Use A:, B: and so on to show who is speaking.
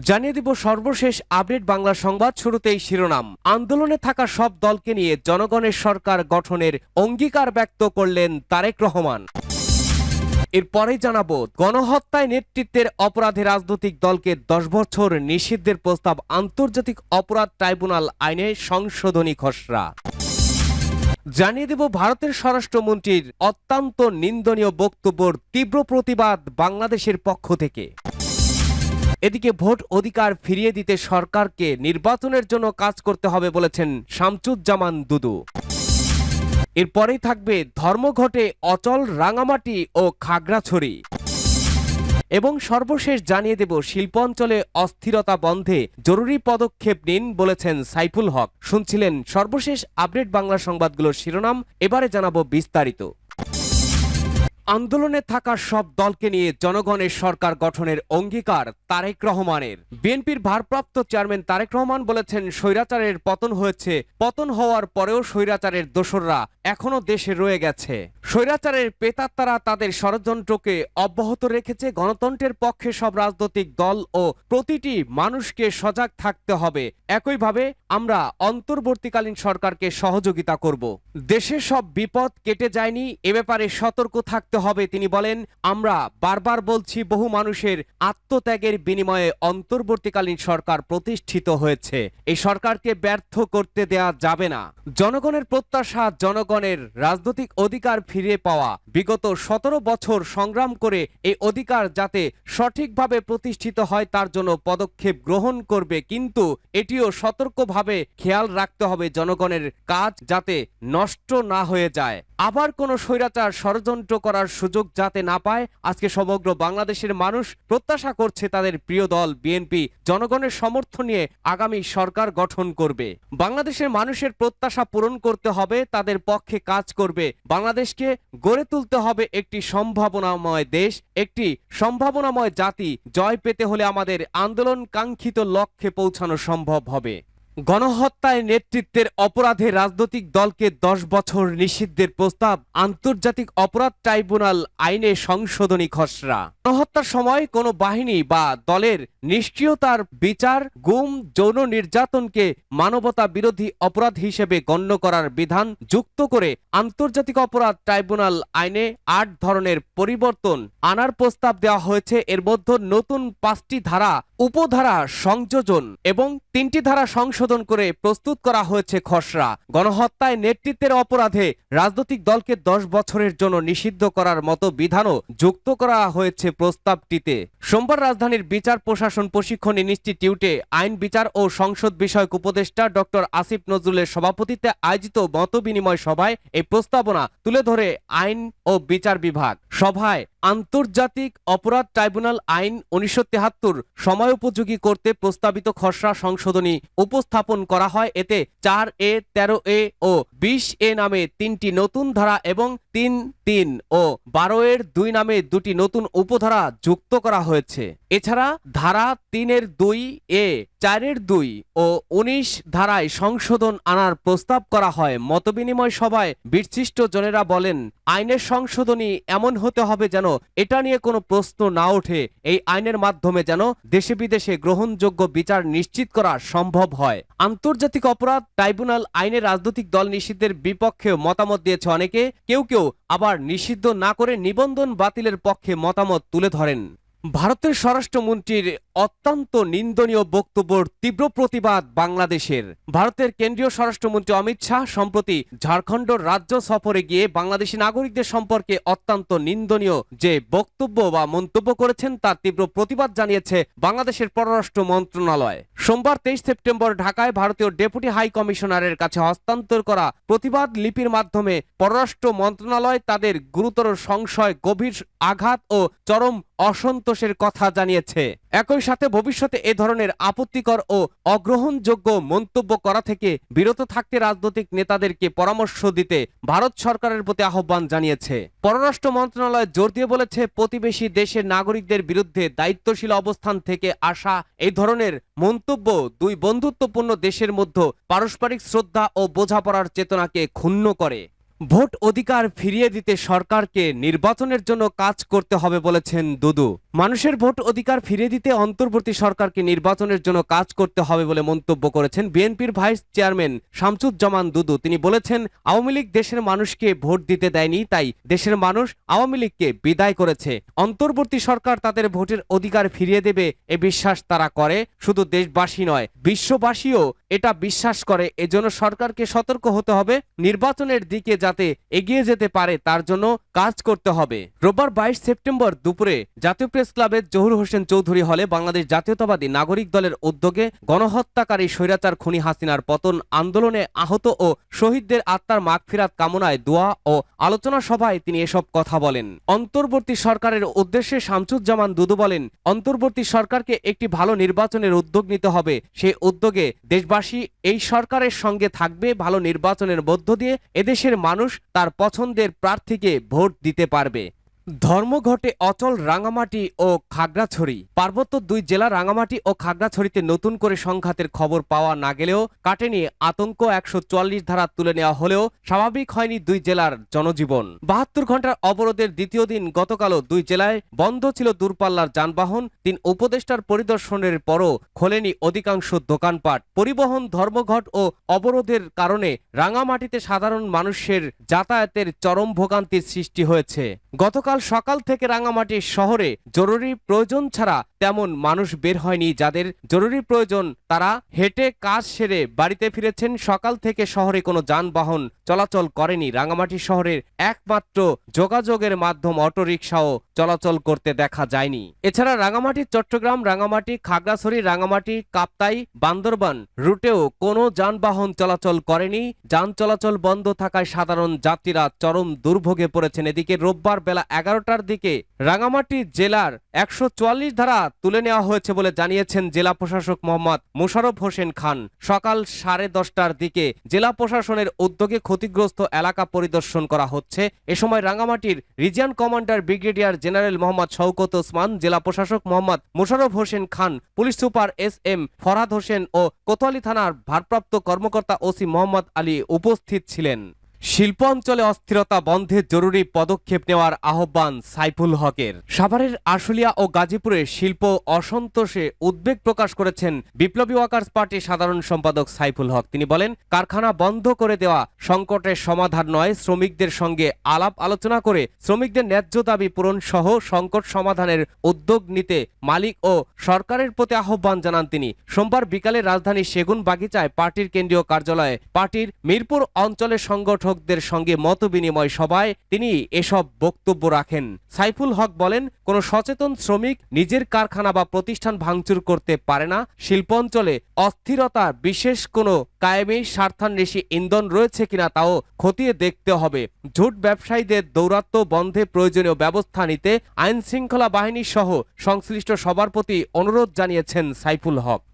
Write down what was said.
A: জানিয়ে দিব সর্বশেষ আপডেট বাংলা সংবাদ। শুরুতেই শিরোনাম। আন্দোলনে থাকা সব দলকে নিয়ে জনগণের সরকার গঠনের অঙ্গীকার ব্যক্ত করলেন তারেক রহমান। এরপরেই জানাবো, গণহত্যায় নেতৃত্বের অপরাধে রাজনৈতিক দলকে 10 বছর নিষিদ্ধের প্রস্তাব আন্তর্জাতিক অপরাধ ট্রাইব্যুনাল আইনে সংশোধনী খসড়া। জানিয়ে দেব ভারতের স্বরাষ্ট্রমন্ত্রীর অত্যন্ত নিন্দনীয় বক্তব্যের তীব্র প্রতিবাদ বাংলাদেশের পক্ষ থেকে। এদিকে ভোট অধিকার ফিরিয়ে দিতে সরকারকে নির্বাচনের জন্য কাজ করতে হবে বলেছেন শামসুজ্জামান দুদু। এরপরেই থাকবে ধর্মঘটে অচল রাঙামাটি ও খাগড়াছড়ি। এবং সর্বশেষ জানিয়ে দেব শিল্পাঞ্চলে অস্থিরতা বন্ধে জরুরি পদক্ষেপ নিন বলেছেন সাইফুল হক। শুনছিলেন সর্বশেষ আপডেট বাংলা সংবাদগুলোর শিরোনাম। এবারে জানাবো বিস্তারিত। আন্দোলনে থাকা সব দলকে নিয়ে জনগণের সরকার গঠনের অঙ্গীকার তারেক রহমানের। বিএনপির ভারপ্রাপ্ত চেয়ারম্যান তারেক রহমান বলেছেন, স্বৈরাচারের পতন হয়েছে, পতন হওয়ার পরেও স্বৈরাচারের দোসররা এখনো দেশে রয়ে গেছে। স্বৈরাচারের প্রেতাত্মারা তাদের ষড়যন্ত্রকে অব্যাহত রেখেছে। গণতন্ত্রের পক্ষে সব রাজনৈতিক দল ও প্রতিটি মানুষকে সজাগ থাকতে হবে। একইভাবে আমরা অন্তর্বর্তীকালীন সরকারকে সহযোগিতা করব। দেশের সব বিপদ কেটে যায়নি, এ ব্যাপারে সতর্ক থাকতে হবে তিনি বলেন। আমরা বারবার বলছি, বহু মানুষের আত্মত্যাগের বিনিময়ে অন্তর্বর্তীকালীন সরকার প্রতিষ্ঠিত হয়েছে। এই সরকারকে ব্যর্থ করতে দেয়া যাবে না। জনগণের প্রত্যাশা, জনগণের রাজনৈতিক অধিকার ফিরে পাওয়া। বিগত 17 বছর সংগ্রাম করে এই অধিকার যাতে সঠিকভাবে প্রতিষ্ঠিত হয় তার জন্য পদক্ষেপ গ্রহণ করবে, কিন্তু এটিও সতর্কভাবে খেয়াল রাখতে হবে জনগণের কাজ যাতে নষ্ট না হয়ে যায়, আবার কোনো স্বৈরাচার ষড়যন্ত্র করার সুযোগ যাতে না পায়। আজকে সমগ্র বাংলাদেশের মানুষ প্রত্যাশা করছে তাদের প্রিয় দল বিএনপি জনগণের সমর্থন নিয়ে আগামী সরকার গঠন করবে। বাংলাদেশের মানুষের প্রত্যাশা পূরণ করতে হবে, তাদের পক্ষে কাজ করবে। বাংলাদেশকে গড়ে তুলতে হবে একটি সম্ভাবনাময় দেশ, একটি সম্ভাবনাময় জাতি। জয় পেতে হলে আমাদের আন্দোলন কাঙ্ক্ষিত লক্ষ্যে পৌঁছানো সম্ভব হবে। গণহত্যায় নেতৃত্বের অপরাধে রাজনৈতিক দলকে 10 বছর নিষিদ্ধের প্রস্তাব আন্তর্জাতিক অপরাধ ট্রাইব্যুনাল আইনে সংশোধনী খসড়া। গণহত্যার সময় কোনো বাহিনী বা দলের নিষ্ক্রিয়তার বিচার, গুম, যৌন নির্যাতনকে মানবতা বিরোধী অপরাধ হিসেবে গণ্য করার বিধান যুক্ত করে আন্তর্জাতিক অপরাধ ট্রাইব্যুনাল আইনে 8 ধরনের পরিবর্তন আনার প্রস্তাব দেওয়া হয়েছে। এর মধ্যে নতুন 5টি ধারা, উপধারা সংযোজন এবং 3টি ধারা সংশোধন করে প্রস্তুত করা হয়েছে খসড়া। গণহত্যায় নেতৃত্বের অপরাধে রাজনৈতিক দলকে 10 বছরের জন্য নিষিদ্ধ করার মতো বিধানও যুক্ত করা হয়েছে প্রস্তাবটিতে। সোমবার রাজধানীর বিচার প্রশাসন প্রশিক্ষণ ইনস্টিটিউটে আইন বিচার ও সংসদ বিষয়ক উপদেষ্টা ডক্টর আসিফ নজরুলের সভাপতিত্বে আয়োজিত মতবিনিময় সভায় এই প্রস্তাবনা তুলে ধরে আইন ও বিচার বিভাগ। সভায় আন্তর্জাতিক অপরাধ ট্রাইব্যুনাল আইন 1973 সময়োপযোগী করতে প্রস্তাবিত খসড়া সংশোধনী উপস্থাপন করা হয়। এতে 4A, 13A ও 20A নামে 3টি নতুন ধারা এবং 3 ও 12 2 নামে 2টি নতুন উপধারা যুক্ত করা হয়েছে। এছাড়া ধারা 3-2A, 4-2 ও 19 ধারায় সংশোধন আনার প্রস্তাব করা হয়। মতবিনিময় সভায় বিশিষ্ট জনেরা বলেন, আইনের সংশোধনী এমন হতে হবে যেন এটা নিয়ে কোনো প্রশ্ন না ওঠে। এই আইনের মাধ্যমে যেন দেশে বিদেশে গ্রহণযোগ্য বিচার নিশ্চিত করা সম্ভব হয়। আন্তর্জাতিক অপরাধ ট্রাইব্যুনাল আইনে রাজনৈতিক দল নিষিদ্ধের বিপক্ষে মতামত দিয়েছে অনেকে, কেউ আবার নিষিদ্ধ না করে নিবন্ধন বাতিলের পক্ষে মতামত তুলে ধরেন। ভারতের স্বরাষ্ট্রমন্ত্রীর অত্যন্ত নিন্দনীয় বক্তব্যের তীব্র প্রতিবাদ বাংলাদেশের। ভারতের কেন্দ্রীয় স্বরাষ্ট্রমন্ত্রী অমিত শাহ সম্প্রতি ঝাড়খণ্ড রাজ্য সফরে গিয়ে বাংলাদেশি নাগরিকদের সম্পর্কে অত্যন্ত নিন্দনীয় যে বক্তব্য বা মন্তব্য করেছেন তার তীব্র প্রতিবাদ জানিয়েছে বাংলাদেশের পররাষ্ট্র মন্ত্রণালয়। সোমবার 23 সেপ্টেম্বর ঢাকায় ভারতীয় ডেপুটি হাই কমিশনারের কাছে হস্তান্তর করা প্রতিবাদ লিপির মাধ্যমে পররাষ্ট্র মন্ত্রণালয় তাদের গুরুতর সংশয়, গভীর আঘাত ও চরম অসন্তোষের কথা জানিয়েছে। একই সাথে ভবিষ্যতে এ ধরনের আপত্তিকর ও অগ্রহণযোগ্য মন্তব্য করা থেকে বিরত থাকতে রাজনৈতিক নেতাদেরকে পরামর্শ দিতে ভারত সরকারের প্রতি আহ্বান জানিয়েছে। পররাষ্ট্র মন্ত্রণালয় জোর দিয়ে বলেছে, প্রতিবেশী দেশের নাগরিকদের বিরুদ্ধে দায়িত্বশীল অবস্থান থেকে আসা এই ধরনের মন্তব্য দুই বন্ধুত্বপূর্ণ দেশের মধ্যে পারস্পরিক শ্রদ্ধা ও বোঝাপড়ার চেতনাকে ক্ষুণ্ণ করে। ভোট অধিকার ফিরিয়ে দিতে সরকারকে নির্বাচনের জন্য কাজ করতে হবে বলেছেন দুদু। মানুষের ভোট অধিকার ফিরিয়ে দিতে অন্তর্বর্তী সরকারকে নির্বাচনের জন্য কাজ করতে হবে বলে মন্তব্য করেছেন বিএনপির ভাইস চেয়ারম্যান শামসুজ্জামান দুদু। তিনি বলেছেন, আওয়ামী লীগ দেশের মানুষকে ভোট দিতে দেয়নি, তাই দেশের মানুষ আওয়ামী লীগকে বিদায় করেছে। অন্তর্বর্তী সরকার তাদের ভোটের অধিকার ফিরিয়ে দেবে এ বিশ্বাস তারা করে। শুধু দেশবাসী নয়, বিশ্ববাসীও এটা বিশ্বাস করে। এজন্য সরকারকে সতর্ক হতে হবে, নির্বাচনের দিকে যাতে এগিয়ে যেতে পারে তার জন্য কাজ করতে হবে। রোববার 22 সেপ্টেম্বর দুপুরে জাতীয় প্রেস ক্লাবের জহুর হোসেন চৌধুরী হলে বাংলাদেশ জাতীয়তাবাদী নাগরিক দলের উদ্যোগে গণহত্যাকারী স্বৈরাচার খুনি হাসিনার পতন আন্দোলনে আহত ও শহীদদের আত্মার মাগফিরাত কামনায় দোয়া ও আলোচনা সভায় তিনি এসব কথা বলেন। অন্তর্বর্তী সরকারের উদ্দেশ্যে শামসুজ্জামান দুদু বলেন, অন্তর্বর্তী সরকারকে একটি ভালো নির্বাচনের উদ্যোগ নিতে হবে। সেই উদ্যোগে দেশবাসী এই সরকারের সঙ্গে থাকবে। ভালো নির্বাচনের মধ্য দিয়ে এদেশের মানুষ তার পছন্দের প্রার্থীকে ভোট দিতে পারবে। ধর্মঘটে অচল রাঙামাটি ও খাগড়াছড়ি। পার্বত্য দুই জেলা রাঙামাটি ও খাগড়াছড়িতে নতুন করে সংঘাতের খবর পাওয়া না গেলেও কাটেনি আতঙ্ক। 144 ধারা তুলে নেওয়া হলেও স্বাভাবিক হয়নি দুই জেলার জনজীবন। 72 ঘন্টার অবরোধের দ্বিতীয় দিন গতকালও দুই জেলায় বন্ধ ছিল দূরপাল্লার যানবাহন। 3 উপদেষ্টার পরিদর্শনের পরও খোলেনি অধিকাংশ দোকানপাট। পরিবহন ধর্মঘট ও অবরোধের কারণে রাঙামাটিতে সাধারণ মানুষের যাতায়াতের চরম ভোগান্তির সৃষ্টি হয়েছে। গতকাল সকাল থেকে রাঙামাটি শহরে জরুরি প্রয়োজন ছাড়া তেমন মানুষ বের হয়নি। যাদের জরুরি প্রয়োজন তারা হেঁটে কাজ সেরে বাড়িতে ফিরেছেন। সকাল থেকে শহরে কোনো যানবাহন চলাচল করেনি। রাঙামাটি শহরের একমাত্র যোগাযোগের মাধ্যম অটোরিকশাও চলাচল করতে দেখা যায়নি। এছাড়া রাঙামাটি চট্টগ্রাম, রাঙামাটি খাগড়াছড়ি, রাঙামাটি কাপ্তাই, বান্দরবান রুটেও কোনো যানবাহন চলাচল করেনি। যান চলাচল বন্ধ থাকায় সাধারণ যাত্রীরা চরম দুর্ভোগে পড়েছেন। এদিকে রোববার বেলা 11টার দিকে রাঙামাটি জেলার 144 ধারা তুলে নেওয়া হয়েছে বলে জানিয়েছেন জেলা প্রশাসক মোহাম্মদ মোশাররফ হোসেন খান। সকাল 10:30টার দিকে জেলা প্রশাসনের উদ্যোগে ক্ষতিগ্রস্ত এলাকা পরিদর্শন করা হচ্ছে। এ সময় রাঙামাটির region commander brigadier general Mohammad Shawkat Osman, জেলা প্রশাসক Mohammad Mosharraf Hossain Khan, police super SM Farhad Hossain ও কোতোয়ালি থানার ভারপ্রাপ্ত কর্মকর্তা OC মোহাম্মদ আলী উপস্থিত ছিলেন। শিল্প অঞ্চলে অস্থিরতা বন্ধে জরুরি পদক্ষেপ নেওয়ার আহ্বান সাইফুল হকের। সাভারের আশুলিয়া ও গাজীপুরে শিল্প অসন্তোষে উদ্বেগ প্রকাশ করেছেন বিপ্লবী ওয়ার্কার্স পার্টির সাধারণ সম্পাদক সাইফুল হক। তিনি বলেন, কারখানা বন্ধ করে দেওয়া সংকটের সমাধান নয়, শ্রমিকদের সঙ্গে আলাপ আলোচনা করে শ্রমিকদের ন্যায্য দাবি পূরণ সহ সংকট সমাধানের উদ্যোগ নিতে মালিক ও সরকারের প্রতি আহ্বান জানান তিনি। সোমবার বিকালে রাজধানীর সেগুন বাগিচায় পার্টির কেন্দ্রীয় কার্যালয়ে পার্টির মিরপুর অঞ্চলের সংগঠক সঙ্গে মত বিনিময় সভায় তিনি এসব বক্তব্য রাখেন। সাইফুল হক বলেন, কোন সচেতন শ্রমিক নিজের কারখানা বা প্রতিষ্ঠান ভাঙচুর করতে পারে না। শিল্প অঞ্চলে অস্থিরতা বিশেষ কোনো কায়েমি স্বার্থান্বেষী ইন্ধন রয়েছে কিনা তাও খতিয়ে দেখতে হবে। ঝুট ব্যবসায়ীদের দৌরাত্ম্য বন্ধে প্রয়োজনীয় ব্যবস্থা নিতে আইন শৃঙ্খলা বাহিনী সহ সংশ্লিষ্ট সবার প্রতি অনুরোধ জানিয়েছেন সাইফুল হক।